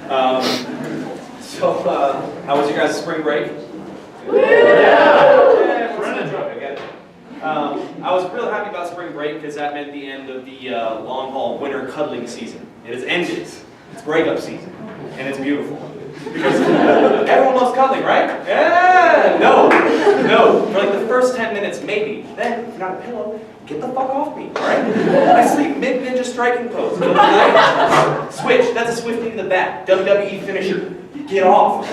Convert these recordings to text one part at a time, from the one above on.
How was your guys' spring break? I was real happy about spring break because that meant the end of the long haul winter cuddling season. It has ended. It's breakup season, and it's beautiful. Because everyone loves cuddling, right? Yeah! No! For like the first 10 minutes, maybe. Then, if you're not a pillow, get the fuck off me, alright? I sleep mid-ninja striking pose. Switch, that's a swift knee to the back. WWE finisher. Get off.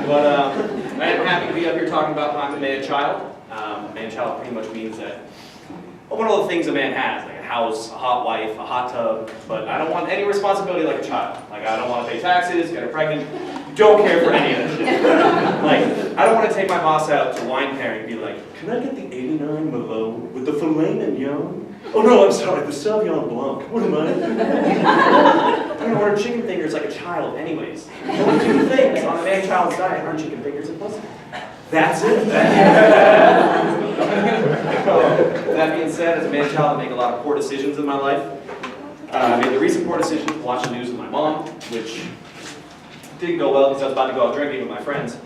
But I am happy to be up here talking about I'm a man-child. Man-child pretty much means that one of the things a man has, like a house, a hot wife, a hot tub, but I don't want any responsibility like a child. Like I don't want to pay taxes, get her pregnant, don't care for any of that shit. Like, I don't want to take my boss out to wine pairing and be like, can I get the 89 Merlot with the filet mignon? Oh no, I'm sorry, the Sauvignon Blanc. What am I? I'm gonna order chicken fingers like a child anyways. The only two things on a man-child's diet aren't chicken fingers and pussy. That's it. That being said, as a man-child, I make a lot of poor decisions in my life. I made the recent poor decision to watch the news with my mom, which didn't go well because I was about to go out drinking with my friends.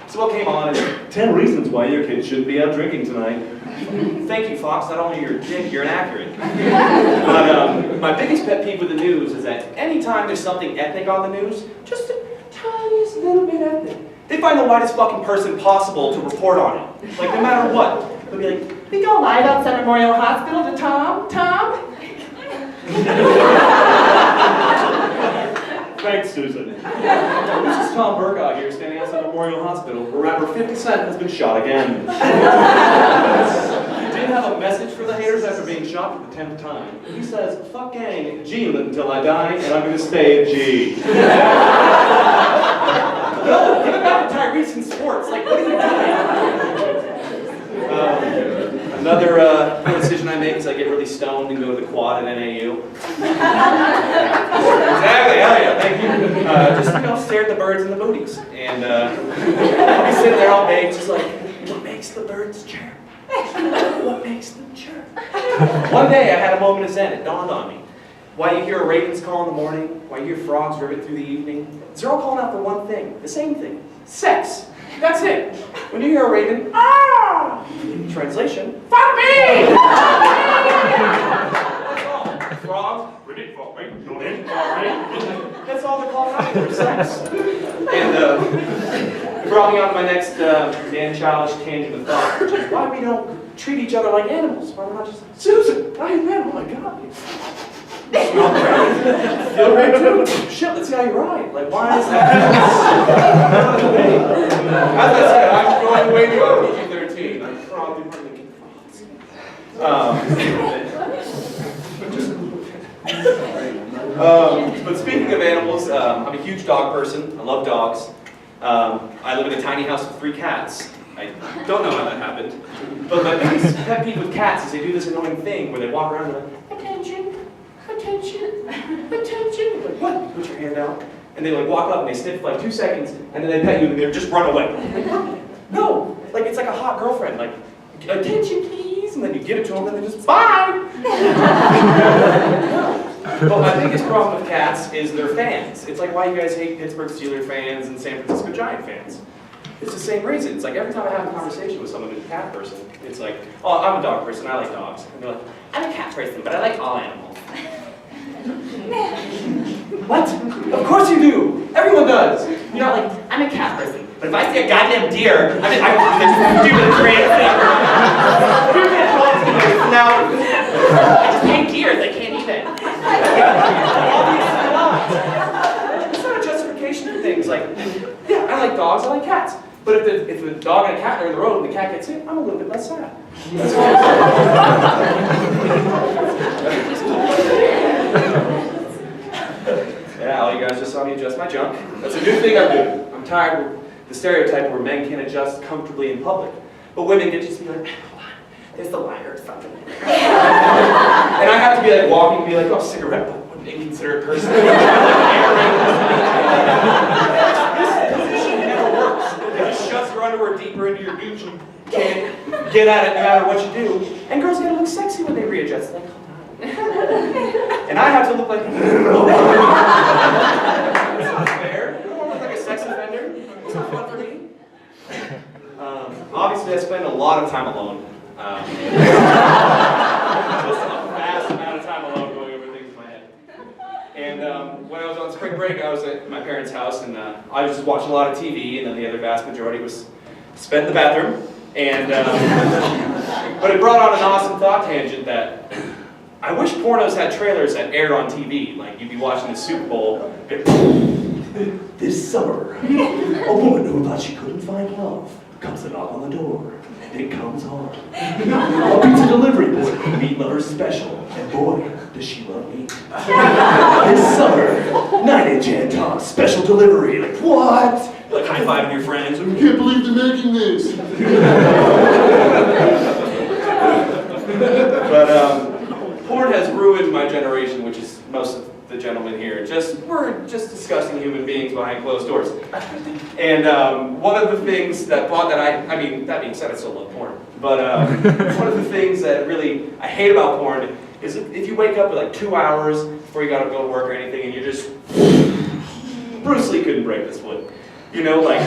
So what came on is 10 reasons why your kid shouldn't be out drinking tonight. Thank you, Fox. Not only you're a dick, you're inaccurate. But my biggest pet peeve with the news is that anytime there's something ethnic on the news, just the tiniest little bit ethnic, they find the whitest fucking person possible to report on it. Like, no matter what. They'll be like, we go live outside Memorial Hospital to Tom? Thanks, Susan. This is Tom Burkow here, standing outside Memorial Hospital, where rapper 50 Cent has been shot again. He did have a message for the haters after being shot for the 10th time. He says, fuck gang, G until I die, and I'm gonna stay a G. No, give it back to Tyrese in sports. Like, what are you doing? Another decision I make is I get really stoned and go to the quad at NAU. Exactly, hell yeah, thank you. Just, stare at the birds and the booties. And I'll be sitting there all day, just like, what makes the birds chirp? What makes them chirp? One day I had a moment of zen, it dawned on me. Why you hear a raven's call in the morning, why you hear frogs rivet through the evening, they're all calling out for one thing, the same thing, sex. That's it. When you hear a raven, ah! Translation, fuck me! That's all. Frog, rivet, fuck me, no name, fuck me. That's all they're calling out for, sex. And brought me on to my next man-childish tangent of thought, which is why we don't treat each other like animals. Why we're not just like, Susan, I am man, oh my god. Feel great too? Shit, let's see how you ride. Like, why is that? As I said, I'm going way beyond PG-13. I'm probably part of the but speaking of animals, I'm a huge dog person. I love dogs. I live in a tiny house with 3 cats. I don't know how that happened. But my biggest pet peeve with cats is they do this annoying thing where they walk around and they're like, attention. Like, what? Put your hand out. And they like walk up and they sniff for like 2 seconds and then they pet you and they just run away. Like, what? No! Like it's like a hot girlfriend. Like, attention please. And then you give it to them and they just, bye! But my biggest problem with cats is their fans. It's like why you guys hate Pittsburgh Steelers fans and San Francisco Giant fans. It's the same reason. It's like every time I have a conversation with someone who's a cat person, it's like, oh, I'm a dog person, I like dogs. And they're like, I'm a cat person, but I like all animals. What? Of course you do! Everyone does! You're not like, I'm a cat person, but if I see a goddamn deer, I just do the crazy thing. Now, I just hate deers, I can't eat it. Obviously not. It's not a justification for things like, yeah, I like dogs, I like cats. But if the dog and a cat are in the road and the cat gets hit, I'm a little bit less sad. That's all. Yeah, all you guys just saw me adjust my junk. That's a new thing I'm doing. I'm tired of the stereotype where men can't adjust comfortably in public. But women get to just be like, hold on, there's the wire or something. And I have to be like walking and be like, oh, cigarette butt, what an inconsiderate person. This position never works. It just shoves your underwear deeper into your gooch and can't get at it no matter what you do. And girls gotta look sexy when they readjust. Like, hold on. And I have to look like And when I was on spring break, I was at my parents' house, and I was just watching a lot of TV, and then the other vast majority was spent in the bathroom. And but it brought on an awesome thought tangent that I wish pornos had trailers that aired on TV. Like you'd be watching the Super Bowl. This summer, a woman who thought she couldn't find love comes to knock on the door, and it comes on. A pizza delivery boy, meat lover special, and boy, does she love me. This summer, 9-inch hand top, special delivery. Like what? Like high-fiving your friends. I can't believe they're making this. But porn has ruined my generation, which is most of the gentlemen here. We're just disgusting human beings behind closed doors. And one of the things that I mean, that being said, I still love porn. But one of the things that really I hate about porn is if you wake up at like 2 hours before you gotta go to work or anything, and you're just Bruce Lee couldn't break this wood. You know, like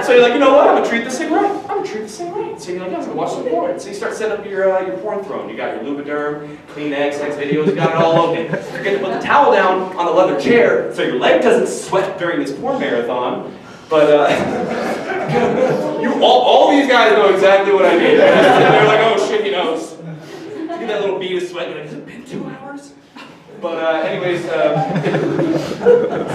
so you're like, you know what? I'm gonna treat this thing right. I'm gonna treat this thing right. So you're like, I'm gonna watch some porn. So you start setting up your porn throne. You got your Lubriderm, Kleenex, X videos. You got it all open. Forget to put the towel down on the leather chair so your leg doesn't sweat during this porn marathon. But all these guys know exactly what I mean. They're like, oh shit, he knows. You get that little bead of sweat. You're like, has it been 2 hours? But anyways, so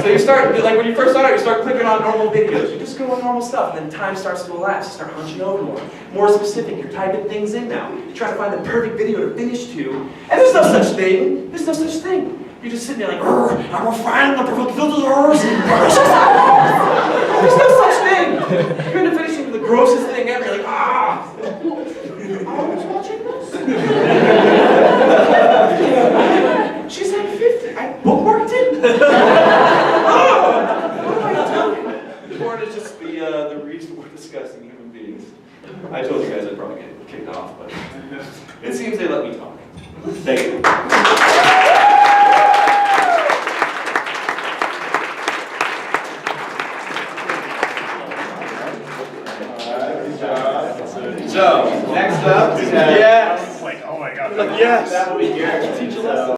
you start, like when you first start out, you start clicking on normal videos. You just go on normal stuff, and then time starts to elapse. You start hunching over more specific. You're typing things in now. You're trying to find the perfect video to finish to, and there's no such thing. There's no such thing. You're just sitting there like, I'm refining the perfect filters. There's no such thing. You're into finishing the grossest thing ever. You're like, I was watching this. She's like 50. I bookmarked it. What am I doing? Porn is just the reason we're discussing human beings. I told you guys I'd probably get kicked off, but it seems they let me talk. Thank you. So, next up, Yes. like, oh my god. Yes. That will be Garrett. Teach a lesson.